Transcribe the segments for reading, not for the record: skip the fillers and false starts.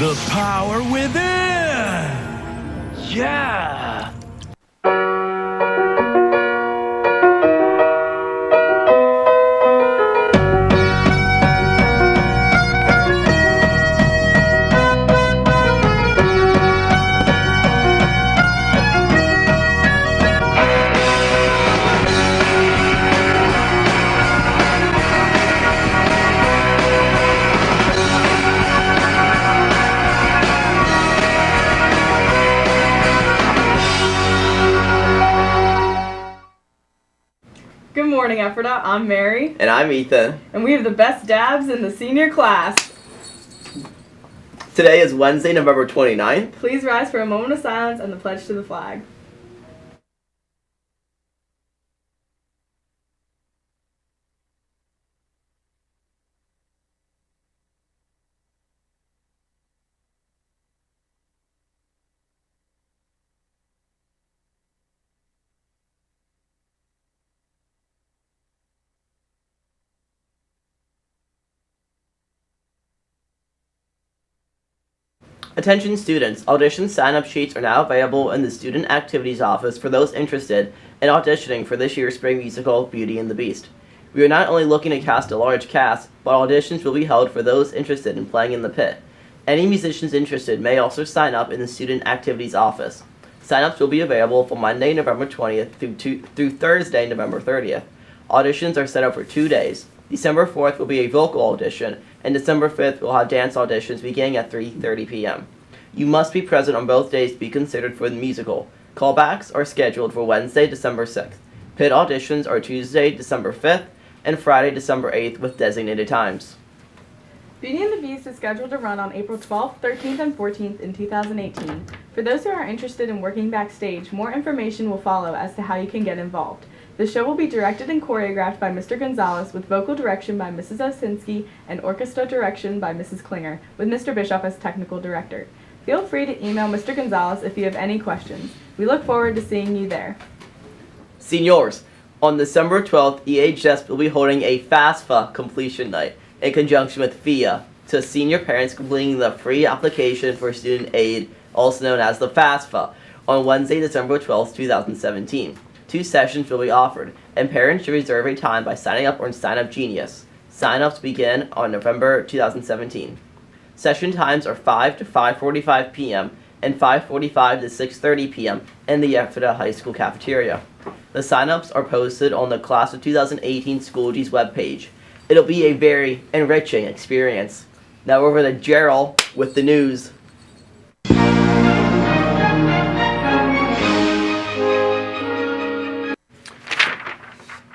The power within! Yeah! Good morning, Ephrata. I'm Mary. And I'm Ethan. And we have the best dabs in the senior class. Today is Wednesday, November 29th. Please rise for a moment of silence and the pledge to the flag. Attention students, audition sign-up sheets are now available in the Student Activities Office for those interested in auditioning for this year's spring musical, Beauty and the Beast. We are not only looking to cast a large cast, but auditions will be held for those interested in playing in the pit. Any musicians interested may also sign up in the Student Activities Office. Sign-ups will be available from Monday, November 20th through Thursday, November 30th. Auditions are set up for 2 days. December 4th will be a vocal audition, and December 5th will have dance auditions beginning at 3:30 p.m. You must be present on both days to be considered for the musical. Callbacks are scheduled for Wednesday, December 6th. Pit auditions are Tuesday, December 5th, and Friday, December 8th with designated times. Beauty and the Beast is scheduled to run on April 12th, 13th, and 14th in 2018. For those who are interested in working backstage, more information will follow as to how you can get involved. The show will be directed and choreographed by Mr. Gonzalez, with vocal direction by Mrs. Osinski and orchestra direction by Mrs. Klinger, with Mr. Bishop as technical director. Feel free to email Mr. Gonzalez if you have any questions. We look forward to seeing you there. Seniors, on December 12th, EHS will be holding a FAFSA completion night in conjunction with FIA to senior parents completing the free application for student aid, also known as the FAFSA, on Wednesday, December 12th, 2017. 2 sessions will be offered, and parents should reserve a time by signing up on Sign Up Genius. Sign-ups begin on November 2017. Session times are 5 to 5:45 p.m. and 5:45 to 6:30 p.m. in the Ephrata High School cafeteria. The sign-ups are posted on the Class of 2018 Schoology's webpage. It'll be a very enriching experience. Now over to Gerald with the news.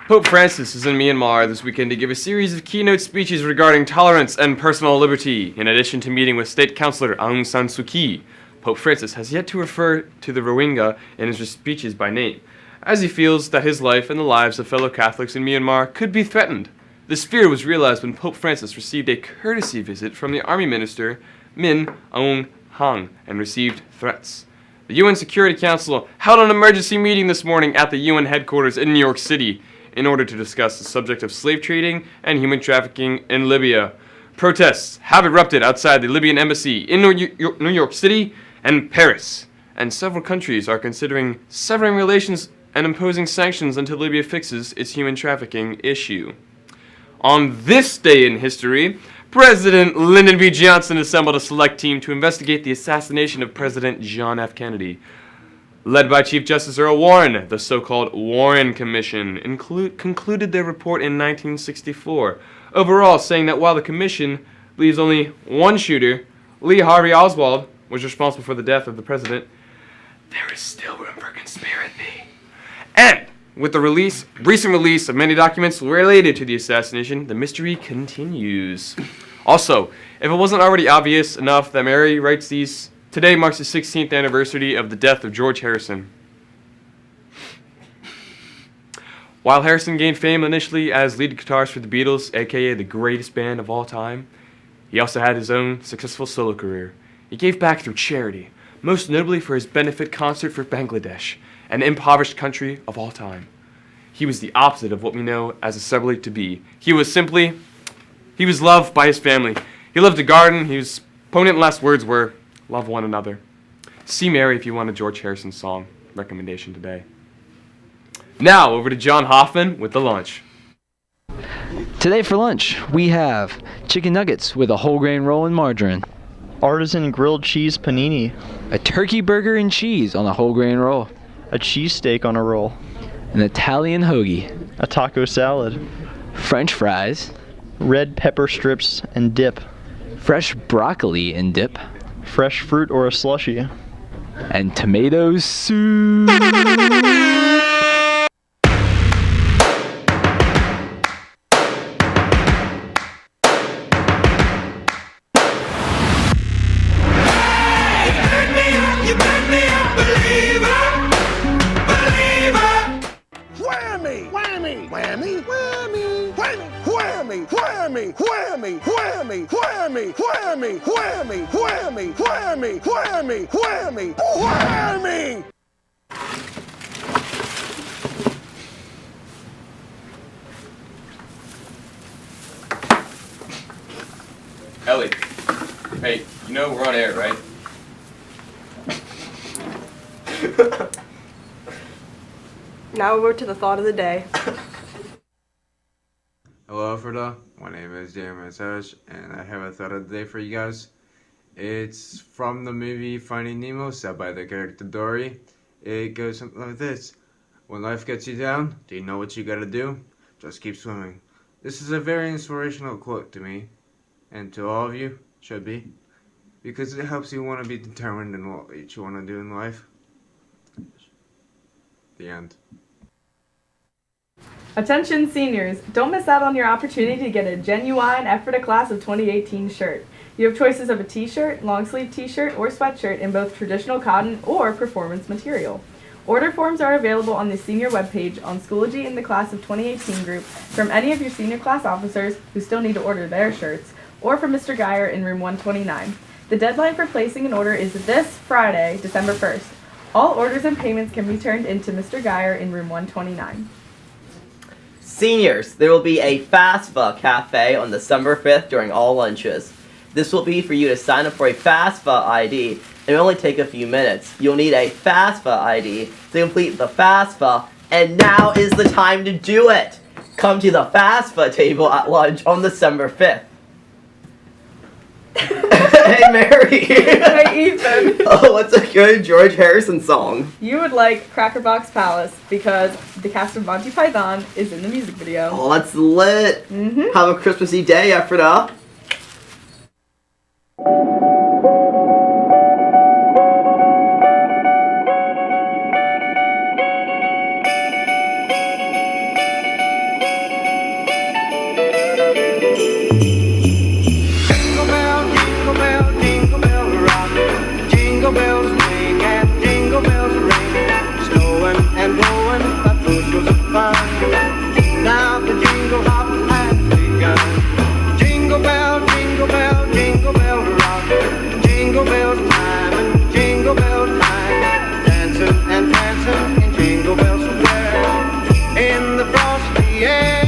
Pope Francis is in Myanmar this weekend to give a series of keynote speeches regarding tolerance and personal liberty. In addition to meeting with State Councillor Aung San Suu Kyi, Pope Francis has yet to refer to the Rohingya in his speeches by name, as he feels that his life and the lives of fellow Catholics in Myanmar could be threatened. This fear was realized when Pope Francis received a courtesy visit from the Army Minister Min Aung Hlaing and received threats. The UN Security Council held an emergency meeting this morning at the UN headquarters in New York City in order to discuss the subject of slave trading and human trafficking in Libya. Protests have erupted outside the Libyan embassy in New York City and Paris, and several countries are considering severing relations and imposing sanctions until Libya fixes its human trafficking issue. On this day in history, President Lyndon B. Johnson assembled a select team to investigate the assassination of President John F. Kennedy. Led by Chief Justice Earl Warren, the so-called Warren Commission concluded their report in 1964, overall saying that while the commission believes only one shooter, Lee Harvey Oswald, was responsible for the death of the president, there is still room for conspiracy. And with the recent release of many documents related to the assassination, the mystery continues. Also, if it wasn't already obvious enough that Mary writes these, today marks the 16th anniversary of the death of George Harrison. While Harrison gained fame initially as lead guitarist for the Beatles, aka the greatest band of all time, he also had his own successful solo career. He gave back through charity, most notably for his benefit concert for Bangladesh, an impoverished country of all time. He was the opposite of what we know as a celebrity to be. He was loved by his family. He loved to garden, he was Opponent last words were, love one another. See Mary if you want a George Harrison song recommendation today. Now, over to John Hoffman with the lunch. Today for lunch, we have chicken nuggets with a whole grain roll and margarine, Artisan grilled cheese panini, a turkey burger and cheese on a whole grain roll, a cheesesteak on a roll, an Italian hoagie, a taco salad, French fries, red pepper strips and dip, fresh broccoli and dip, fresh fruit or a slushie, and tomato soup. Whammy! Whammy! Whammy! Whammy! Whammy! Whammy! Whammy! Whammy! Whammy! Whammy! Whammy! Whammy! Whammy! Whammy! Whammy! Whammy! Whammy! Ellie. Hey, you know we're on air, right? Now over to the thought of the day. Hello, Alfreda. My name is Jeremy Sash, and I have a thought of the day for you guys. It's from the movie Finding Nemo, said by the character Dory. It goes something like this. When life gets you down, do you know what you gotta do? Just keep swimming. This is a very inspirational quote to me, and to all of you, should be, because it helps you want to be determined in what you want to do in life. The end. Attention seniors, don't miss out on your opportunity to get a genuine Ephrata Class of 2018 shirt. You have choices of a t-shirt, long sleeve t-shirt, or sweatshirt in both traditional cotton or performance material. Order forms are available on the senior webpage on Schoology in the Class of 2018 group from any of your senior class officers who still need to order their shirts, or from Mr. Geyer in room 129. The deadline for placing an order is this Friday, December 1st. All orders and payments can be turned into Mr. Geyer in room 129. Seniors, there will be a FAFSA cafe on December 5th during all lunches. This will be for you to sign up for a FAFSA ID, and it will only take a few minutes. You'll need a FAFSA ID to complete the FAFSA, and now is the time to do it! Come to the FAFSA table at lunch on December 5th. Hey, Mary! Hey, Ethan! Oh, what's a good George Harrison song? You would like Cracker Box Palace because the cast of Monty Python is in the music video. Oh, that's lit! Have a Christmassy day, Ephrata! Jingle bell rock, jingle bells swing and jingle bells ring, snowing and blowing up bushels of fun. Now the jingle hop has begun. Jingle bell rock, jingle bells time and jingle bells time, dancing and prancing in Jingle Bell Square in the frosty air.